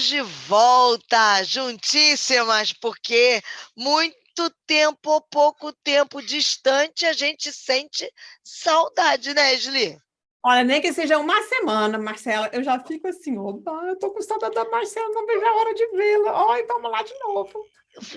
Estamos de volta, juntíssimas, porque muito tempo ou pouco tempo distante a gente sente saudade, né, Esli? Olha, nem que seja uma semana, Marcela, eu já fico assim, opa, eu tô com saudade da Marcela, não vejo a hora de vê-la. Ai, vamos lá de novo.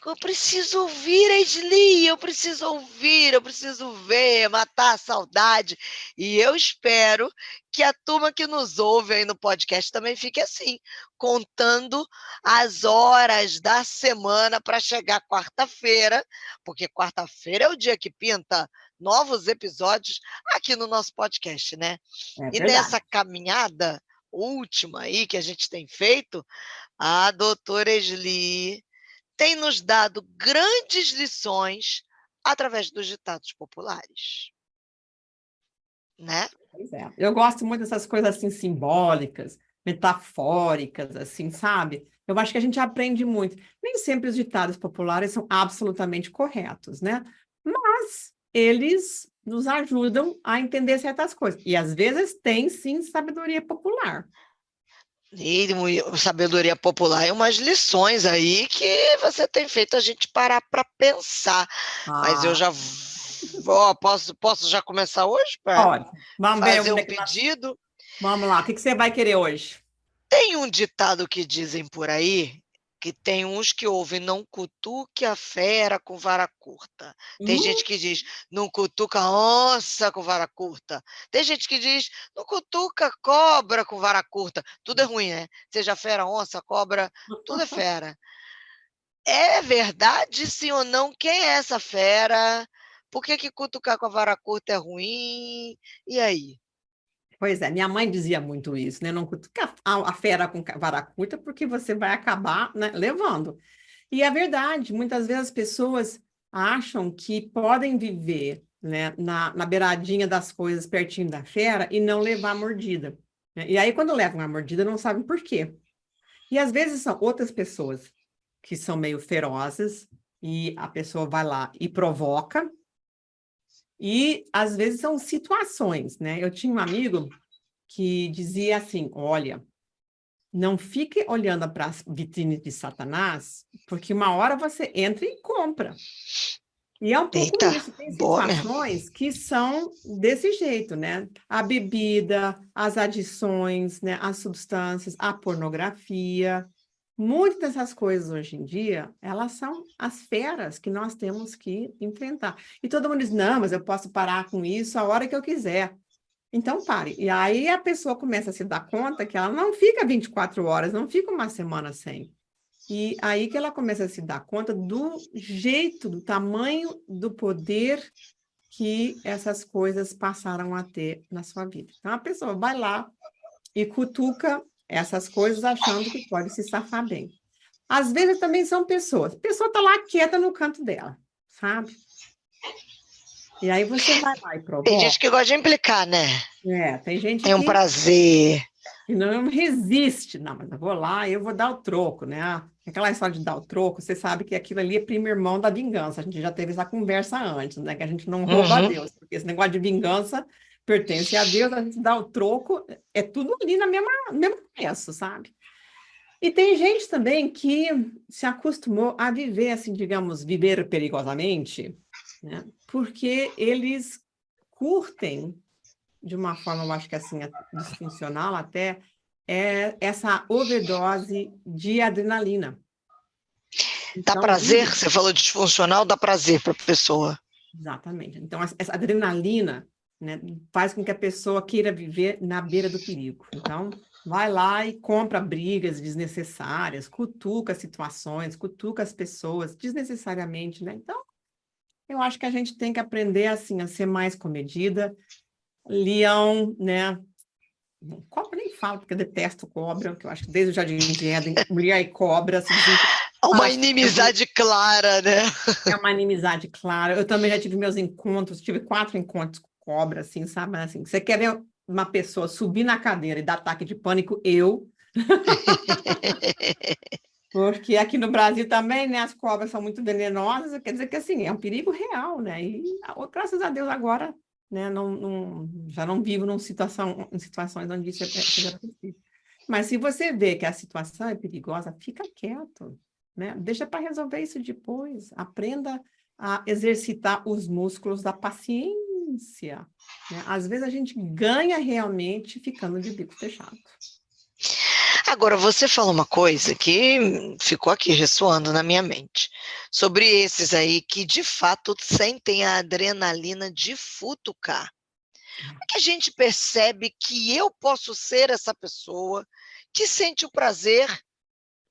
Eu preciso ouvir a Esli, eu preciso ver, matar a saudade. E eu espero que a turma que nos ouve aí no podcast também fique assim, contando as horas da semana para chegar quarta-feira, porque quarta-feira é o dia que pinta novos episódios aqui no nosso podcast, né? É E verdade. nessa caminhada última aí que a gente tem feito, a doutora Esli tem nos dado grandes lições através dos ditados populares, né? Pois é. Eu gosto muito dessas coisas assim simbólicas, metafóricas, assim, sabe? Eu acho que a gente aprende muito. Nem sempre os ditados populares são absolutamente corretos, né? Mas eles nos ajudam a entender certas coisas. E às vezes tem sim sabedoria popular. E sabedoria popular e umas lições aí que você tem feito a gente parar para pensar. Mas eu Ah, já posso já começar hoje para olha, vamos ver fazer onde é um que nós... pedido? Vamos lá, o que que você vai querer hoje? Tem um ditado que dizem por aí que tem uns que ouvem não cutuque a fera com vara curta. Tem Hum? gente que diz não cutuca a onça com vara curta. Tem gente que diz não cutuca a cobra com vara curta. Tudo é ruim, né? Seja fera, onça, cobra, tudo é fera. É verdade, sim ou não? Quem é essa fera? Por que que cutucar com a vara curta é ruim? E aí? Pois é, minha mãe dizia muito isso, né? Não cutuca a fera com vara curta, porque você vai acabar, né, levando. E é verdade, muitas vezes as pessoas acham que podem viver, né, na beiradinha das coisas, pertinho da fera, e não levar mordida, né? E aí, quando levam a mordida, não sabem por quê. E às vezes são outras pessoas que são meio ferozes, e a pessoa vai lá e provoca, e às vezes são situações, né? Eu tinha um amigo que dizia assim: olha, não fique olhando para as vitrines de Satanás, porque uma hora você entra e compra. E é um pouco Eita, isso. Tem boa mesmo. situações que são desse jeito, né? A bebida, as adições, né? As substâncias, a pornografia. Muitas dessas coisas hoje em dia, elas são as feras que nós temos que enfrentar. E todo mundo diz: não, mas eu posso parar com isso a hora que eu quiser. Então, pare. E aí a pessoa começa a se dar conta que ela não fica 24 horas, não fica uma semana sem. E aí que ela começa a se dar conta do jeito, do tamanho do poder que essas coisas passaram a ter na sua vida. Então, a pessoa vai lá e cutuca essas coisas achando que pode se safar bem. Às vezes também são pessoas. A pessoa está lá quieta no canto dela, sabe? E aí você vai lá e Tem gente provoca. que gosta de implicar, né? Tem gente Tem um que prazer. e não resiste. Não, mas eu vou lá e eu vou dar o troco, né? Aquela história de dar o troco, você sabe que aquilo ali é primo irmão da vingança. A gente já teve essa conversa antes, né? Que a gente não rouba a Uhum. Deus, porque esse negócio de vingança pertence a Deus, a gente dá o troco, é tudo ali na mesma, no mesmo preço, sabe? E tem gente também que se acostumou a viver, assim, digamos, viver perigosamente, né? Porque eles curtem de uma forma, eu acho que assim, disfuncional até, é essa overdose de adrenalina. Dá Então, prazer? vive. Você falou disfuncional, dá prazer para a pessoa. Exatamente. Então, essa adrenalina, né, faz com que a pessoa queira viver na beira do perigo. Então, vai lá e compra brigas desnecessárias, cutuca situações, cutuca as pessoas desnecessariamente, né? Então, eu acho que a gente tem que aprender, assim, a ser mais comedida. Leão, né? Cobra nem falo, porque eu detesto cobra, que eu acho que desde o Jardim de Éden, mulher e cobra se desencontram Uma para sempre. inimizade clara, né? É uma inimizade clara. Eu também já tive meus encontros, tive 4 encontros com cobra, assim, sabe? Assim, você quer ver uma pessoa subir na cadeira e dar ataque de pânico? Eu. Porque aqui no Brasil também, né, as cobras são muito venenosas, quer dizer que, assim, é um perigo real, né? E, graças a Deus, agora, né, já não vivo em situações onde isso seja possível. Mas se você vê que a situação é perigosa, fica quieto, né? Deixa para resolver isso depois. Aprenda a exercitar os músculos da paciência, né? Às vezes a gente ganha realmente ficando de bico fechado. Agora, você falou uma coisa que ficou aqui ressoando na minha mente, sobre esses aí que, de fato, sentem a adrenalina de futucar. Como é que a gente percebe que eu posso ser essa pessoa que sente o prazer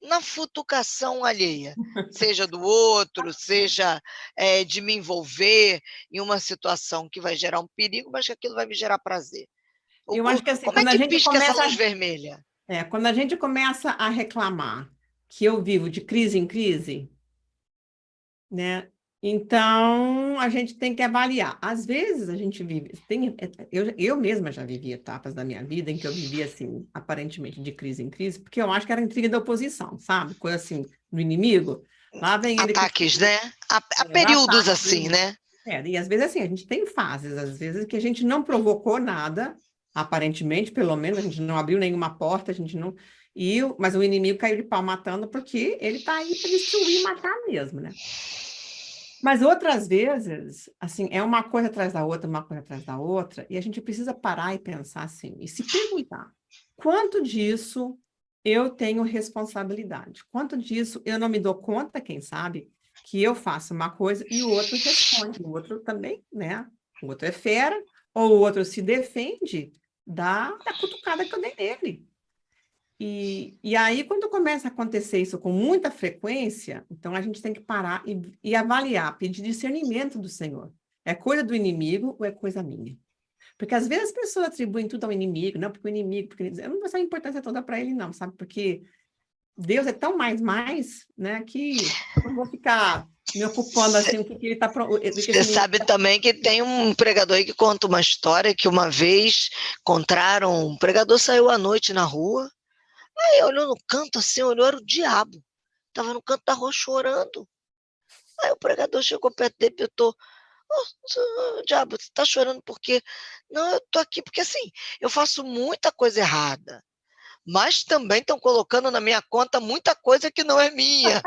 na futucação alheia? Seja do outro, seja de me envolver em uma situação que vai gerar um perigo, mas que aquilo vai me gerar prazer. Eu acho que assim, Como é que pisca essa luz vermelha? quando a gente começa a reclamar que eu vivo de crise em crise, né? Então, a gente tem que avaliar. Às vezes, a gente vive... eu mesma já vivi etapas da minha vida em que eu vivia, assim, aparentemente de crise em crise, porque eu acho que era intriga da oposição, sabe? Coisa assim, do inimigo. Lá vem ele com Ataques, né? Há os períodos assim, ataques. né? E às vezes, assim, a gente tem fases, às vezes, que a gente não provocou nada, aparentemente, pelo menos, a gente não abriu nenhuma porta, a gente não... mas o inimigo caiu de pau matando porque ele está aí para destruir e matar mesmo, né? Mas outras vezes, assim, é uma coisa atrás da outra, uma coisa atrás da outra, e a gente precisa parar e pensar assim, e se perguntar, quanto disso eu tenho responsabilidade? Quanto disso eu não me dou conta, quem sabe, que eu faço uma coisa e o outro responde, o outro também, né? O outro é fera, ou o outro se defende da cutucada que eu dei nele. E aí, quando começa a acontecer isso com muita frequência, então a gente tem que parar e avaliar, pedir discernimento do Senhor. É coisa do inimigo ou é coisa minha? Porque às vezes as pessoas atribuem tudo ao inimigo, não, porque o inimigo, porque eu não vou dar a importância toda para ele, não, sabe? Porque Deus é tão mais, né, que eu não vou ficar me ocupando assim, o que ele está. Você sabe também que tem um pregador aí que conta uma história que uma vez encontraram, um pregador saiu à noite na rua, aí olhou no canto assim, olhou, era o diabo. Estava no canto da rua chorando. Aí o pregador chegou perto dele e perguntou: Diabo, você está chorando por quê? Não, eu estou aqui porque assim, eu faço muita coisa errada, mas também estão colocando na minha conta muita coisa que não é minha.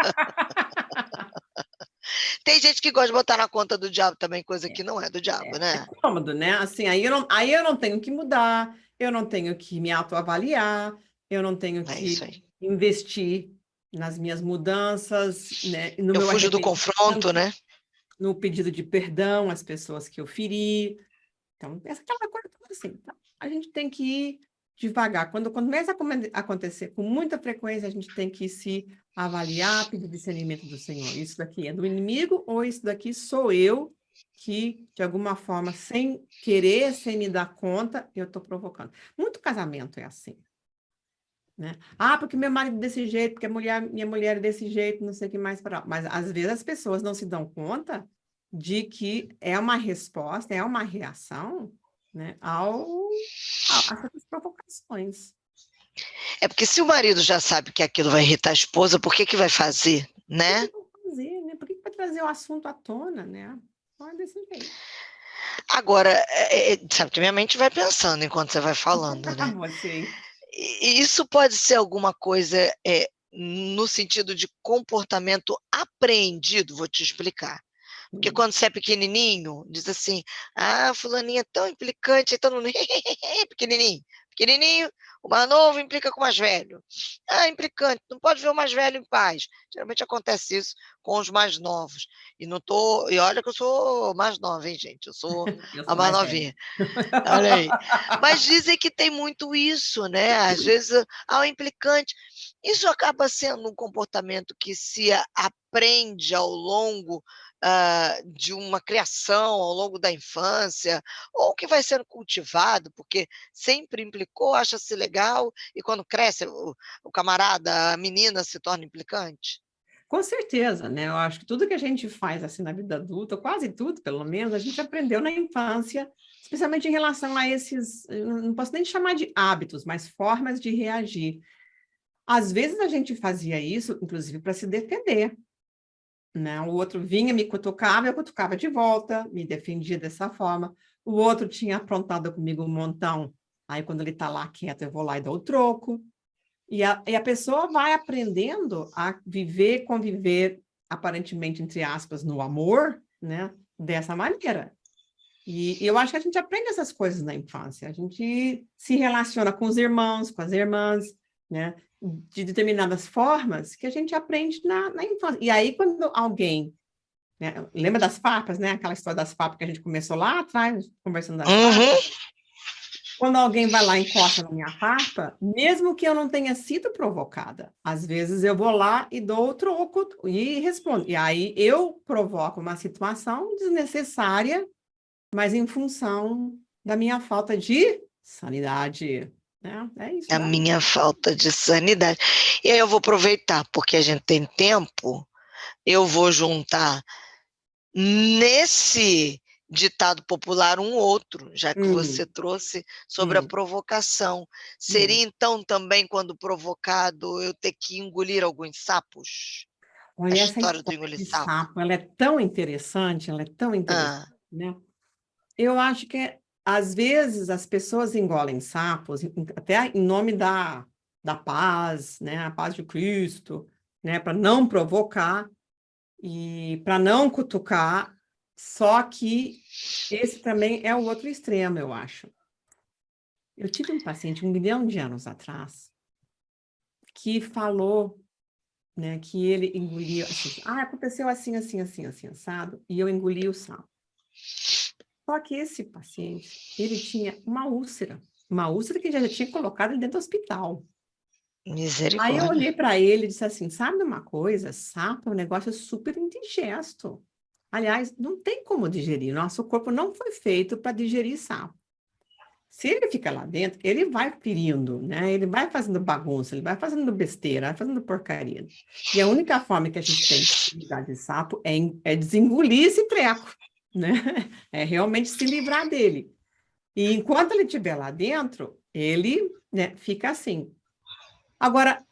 Tem gente que gosta de botar na conta do diabo também coisa que não é do diabo, É né? cômodo, né? Assim, aí eu não tenho que mudar, eu não tenho que me autoavaliar, eu não tenho É isso que aí. investir nas minhas mudanças, né? No Eu meu fujo do confronto, arrependimento, né? no pedido de perdão às pessoas que eu feri. Então, essa é aquela coisa toda assim, tá? A gente tem que ir devagar. Quando começa a acontecer com muita frequência, a gente tem que se avaliar, pedir discernimento do Senhor. Isso daqui é do inimigo ou isso daqui sou eu que, de alguma forma, sem querer, sem me dar conta, eu estou provocando. Muito casamento é assim, né? Ah, porque meu marido é desse jeito, porque minha mulher é desse jeito, não sei o que mais para. Mas às vezes as pessoas não se dão conta de que é uma resposta, é uma reação, né, a essas provocações. É porque se o marido já sabe que aquilo vai irritar a esposa, por que que vai fazer, Por que né? vão fazer, né? Por que vai trazer o assunto à tona, né? Não é desse jeito. Agora, sabe que minha mente vai pensando enquanto você vai falando, né? Você. E isso pode ser alguma coisa no sentido de comportamento apreendido, vou te explicar. Porque quando você é pequenininho, diz assim: ah, fulaninha é tão implicante, então não... pequenininho. Pequenininho, o mais novo implica com o mais velho. Ah, implicante, não pode ver o mais velho em paz. Geralmente acontece isso com os mais novos. E olha que eu sou mais nova, hein, gente? Eu sou Eu a sou mais mais velha. novinha. Olha aí. Mas dizem que tem muito isso, né? Às vezes, o implicante. Isso acaba sendo um comportamento que se aprende ao longo de uma criação, ao longo da infância, ou que vai sendo cultivado, porque sempre implicou, acha-se legal, e quando cresce, o camarada, a menina se torna implicante. Com certeza, né? Eu acho que tudo que a gente faz assim na vida adulta, quase tudo, pelo menos, a gente aprendeu na infância, especialmente em relação a esses, eu não posso nem chamar de hábitos, mas formas de reagir. Às vezes a gente fazia isso, inclusive, para se defender, né? O outro vinha, me cutucava, eu cutucava de volta, me defendia dessa forma. O outro tinha aprontado comigo um montão, aí quando ele está lá quieto, eu vou lá e dou o troco. E a pessoa vai aprendendo a viver, conviver, aparentemente, entre aspas, no amor, né? Dessa maneira. E eu acho que a gente aprende essas coisas na infância. A gente se relaciona com os irmãos, com as irmãs, né? De determinadas formas que a gente aprende na infância. E aí, quando alguém, né? Lembra das farpas, né? Aquela história das farpas que a gente começou lá atrás, conversando das Uhum. farpas. Quando alguém vai lá e encosta na minha farpa, mesmo que eu não tenha sido provocada, às vezes eu vou lá e dou o troco e respondo. E aí eu provoco uma situação desnecessária, mas em função da minha falta de sanidade, né? É isso A daí. minha falta de sanidade. E aí eu vou aproveitar, porque a gente tem tempo, eu vou juntar nesse ditado popular um outro, já que você Hum, trouxe sobre a hum, provocação. hum. Seria então também, quando provocado, eu ter que engolir alguns sapos? A Olha, essa história do história engolir de sapo. sapo, ela é tão interessante, ela é tão interessante, Ah, né? Eu acho que, às vezes, as pessoas engolem sapos, até em nome da paz, né? A paz de Cristo, né? Para não provocar e para não cutucar, só que esse também é o outro extremo, eu acho. Eu tive um paciente 1 milhão de anos atrás que falou, né, que ele engoliu, assim, aconteceu assim, assim, assim, assim, assado, e eu engoli o sapo. Só que esse paciente, ele tinha uma úlcera que já tinha colocado ele dentro do hospital. Aí eu misericórdia. olhei para ele e disse assim, sabe uma coisa? Sapo é um negócio super indigesto. Aliás, não tem como digerir. Nosso corpo não foi feito para digerir sapo. Se ele fica lá dentro, ele vai ferindo, né? Ele vai fazendo bagunça, ele vai fazendo besteira, vai fazendo porcaria. E a única forma que a gente tem de se livrar de sapo é desengolir esse treco, né? É realmente se livrar dele. E enquanto ele estiver lá dentro, ele, né, fica assim. Agora,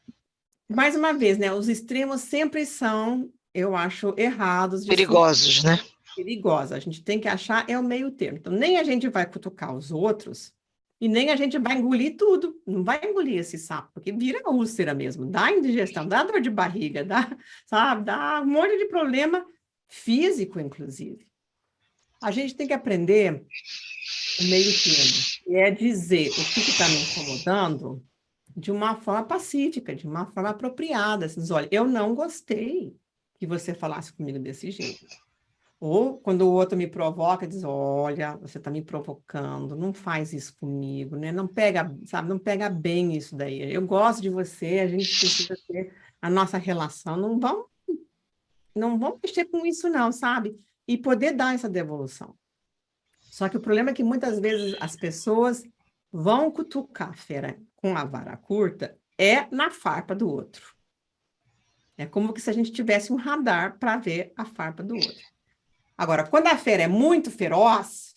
mais uma vez, né? Os extremos sempre são, eu acho, errados de se Perigosos, né? perigosa. A gente tem que achar é o meio termo. Então, nem a gente vai cutucar os outros e nem a gente vai engolir tudo. Não vai engolir esse sapo, porque vira úlcera mesmo, dá indigestão, dá dor de barriga, dá, sabe, dá um monte de problema físico, inclusive. A gente tem que aprender o meio termo, e é dizer o que está me incomodando de uma forma pacífica, de uma forma apropriada. Assim, diz, olha, eu não gostei que você falasse comigo desse jeito. Ou quando o outro me provoca, diz, olha, você está me provocando, não faz isso comigo, né? Não pega, sabe, não pega bem isso daí. Eu gosto de você, a gente precisa ter a nossa relação. Não vamos mexer com isso não, sabe? E poder dar essa devolução. Só que o problema é que muitas vezes as pessoas vão cutucar a fera com a vara curta é na farpa do outro. É como se a gente tivesse um radar para ver a farpa do outro. Agora, quando a fera é muito feroz,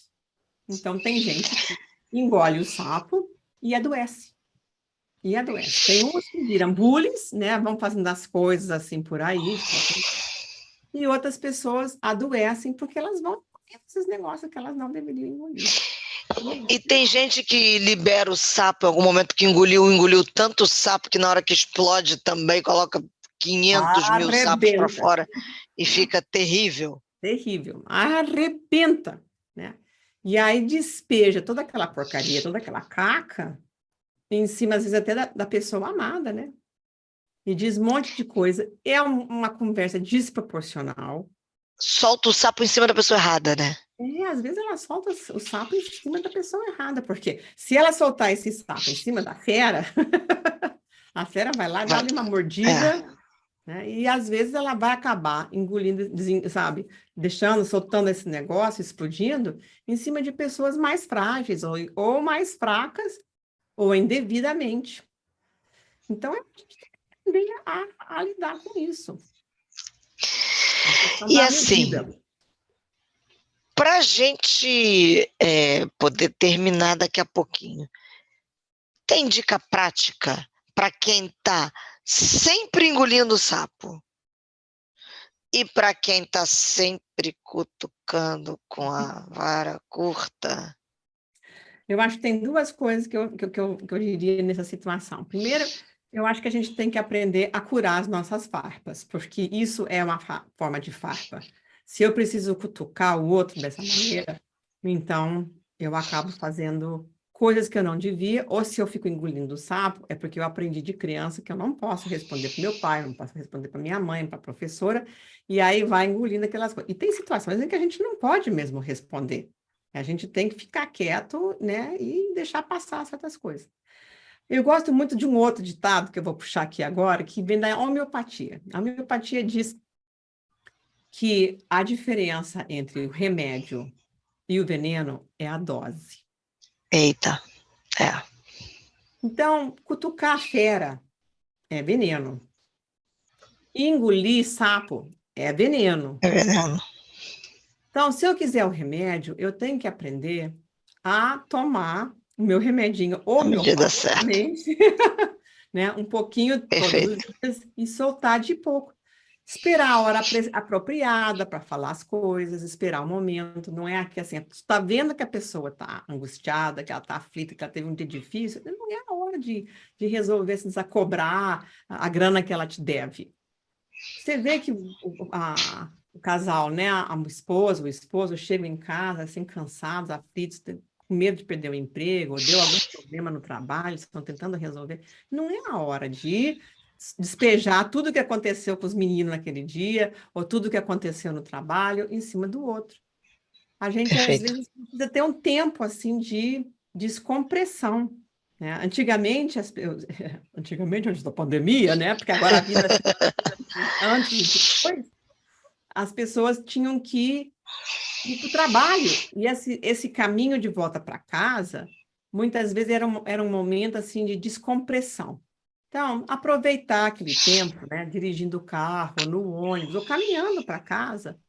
então tem gente que engole o sapo e adoece. E adoece. Tem uns que viram bullies, né? Vão fazendo as coisas assim por aí, de qualquer... E outras pessoas adoecem porque elas vão comer esses negócios que elas não deveriam engolir. E tem gente que libera o sapo em algum momento que engoliu tanto sapo que na hora que explode também coloca 500 mil sapos para Arrebenta, fora e né? fica terrível. Terrível. Arrebenta, né? E aí despeja toda aquela porcaria, toda aquela caca em cima, às vezes, até da pessoa amada, né? E diz um monte de coisa. É uma conversa desproporcional. Solta o sapo em cima da pessoa errada, né? E às vezes ela solta o sapo em cima da pessoa errada, porque se ela soltar esse sapo em cima da fera, a fera vai lá e Vai, dá-lhe uma é. mordida, né? E às vezes ela vai acabar engolindo, sabe, deixando, soltando esse negócio, explodindo, em cima de pessoas mais frágeis, ou mais fracas, ou indevidamente. Então, a gente tem que aprender a lidar com isso. A questão E da assim, medida. para a gente poder terminar daqui a pouquinho, tem dica prática para quem está sempre engolindo o sapo e para quem está sempre cutucando com a vara curta? Eu acho que tem duas coisas que eu diria nessa situação. Primeiro, Eu acho que a gente tem que aprender a curar as nossas farpas, porque isso é uma forma de farpa. Se eu preciso cutucar o outro dessa maneira, então eu acabo fazendo coisas que eu não devia, ou se eu fico engolindo o sapo, é porque eu aprendi de criança que eu não posso responder para meu pai, não posso responder para minha mãe, para a professora, e aí vai engolindo aquelas coisas. E tem situações em que a gente não pode mesmo responder. A gente tem que ficar quieto, né, e deixar passar certas coisas. Eu gosto muito de um outro ditado que eu vou puxar aqui agora, que vem da homeopatia. A homeopatia diz que a diferença entre o remédio e o veneno é a dose. Eita, é. Então, cutucar a fera é veneno. Engolir sapo é veneno. É veneno. Então, se eu quiser o remédio, eu tenho que aprender a tomar o meu remedinho A medida certa. homeopaticamente, né? Um pouquinho todos os Perfeito. dias e soltar de pouco. Esperar a hora apropriada para falar as coisas, esperar o momento. Não é que assim, você está vendo que a pessoa está angustiada, que ela está aflita, que ela teve um dia difícil, não é a hora de resolver, se cobrar a grana que ela te deve. Você vê que o casal, né, o esposo chegam em casa assim, cansados, aflitos, com medo de perder o emprego, ou deu algum problema no trabalho, estão tentando resolver. Não é a hora de despejar tudo o que aconteceu com os meninos naquele dia, ou tudo o que aconteceu no trabalho, em cima do outro. A gente, às Perfeito. vezes, precisa ter um tempo assim de descompressão. Né? Antigamente, antigamente, antes da pandemia, né? Porque agora a vida antes e depois, as pessoas tinham que ir para o trabalho. E esse caminho de volta para casa, muitas vezes era um momento assim de descompressão. Então, aproveitar aquele tempo, né, dirigindo o carro, ou no ônibus, ou caminhando para casa,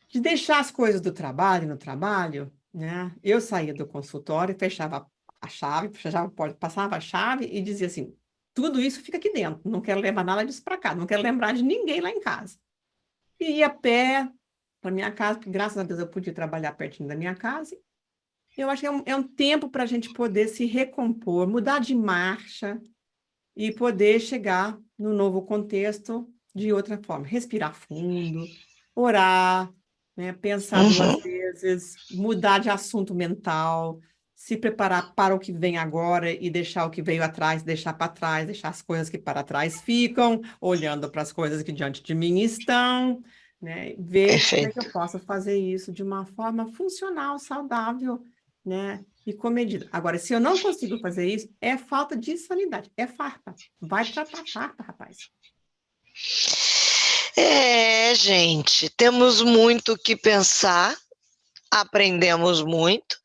de deixar as coisas do trabalho no trabalho, né? Eu saía do consultório, fechava a chave, fechava a porta, passava a chave e dizia assim: tudo isso fica aqui dentro, não quero levar nada disso para casa, não quero lembrar de ninguém lá em casa. E ia a pé para minha casa, porque graças a Deus eu podia trabalhar pertinho da minha casa. Eu acho que é um tempo para a gente poder se recompor, mudar de marcha e poder chegar no novo contexto de outra forma. Respirar fundo, orar, né, pensar duas Uhum. vezes, mudar de assunto mental, se preparar para o que vem agora e deixar o que veio atrás, deixar para trás, deixar as coisas que para trás ficam, olhando para as coisas que diante de mim estão, né, ver como é que eu Perfeito. posso fazer isso de uma forma funcional, saudável, né, e comedida. Agora, se eu não consigo fazer isso, é falta de sanidade, é farpa. Vai tratar farpa, rapaz. É, gente, temos muito o que pensar, aprendemos muito,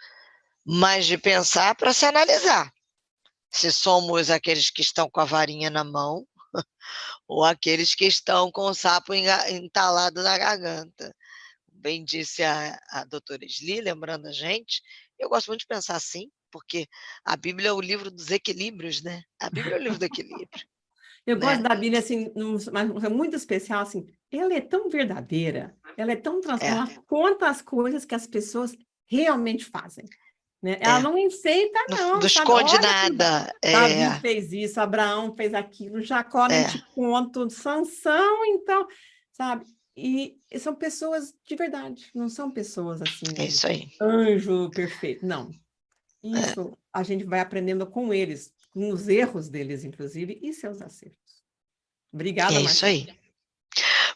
mas de pensar para se analisar. Se somos aqueles que estão com a varinha na mão ou aqueles que estão com o sapo entalado na garganta. Bem disse a doutora Sli, lembrando a gente, eu gosto muito de pensar assim, porque a Bíblia é o livro dos equilíbrios, né? A Bíblia é o livro do equilíbrio, Eu gosto né? da Bíblia, assim, mas é muito especial, assim, ela é tão verdadeira, ela é tão É, transparente, ela conta as coisas que as pessoas realmente fazem, né? Ela é. não enfeita, não, Não sabe? esconde Olha que nada. Davi fez isso, Abraão fez aquilo, Jacó nem É, te conto, Sansão, então, sabe? E são pessoas de verdade, não são pessoas, é assim, isso aí. anjo perfeito, não. É, Isso a gente vai aprendendo com eles, com os erros deles, inclusive, e seus acertos. Obrigada, é isso Marcelo. aí.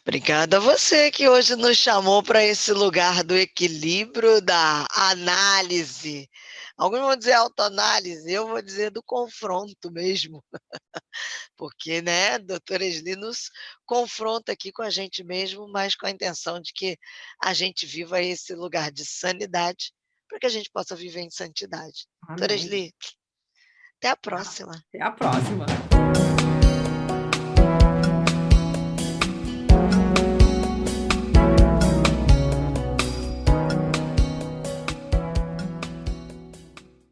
Obrigada a você que hoje nos chamou para esse lugar do equilíbrio, da análise. Alguns vão dizer autoanálise, eu vou dizer do confronto mesmo, porque, né, a doutora Esli nos confronta aqui com a gente mesmo, mas com a intenção de que a gente viva esse lugar de sanidade, para que a gente possa viver em santidade. Doutora Amém. Esli, até a próxima. Até a próxima.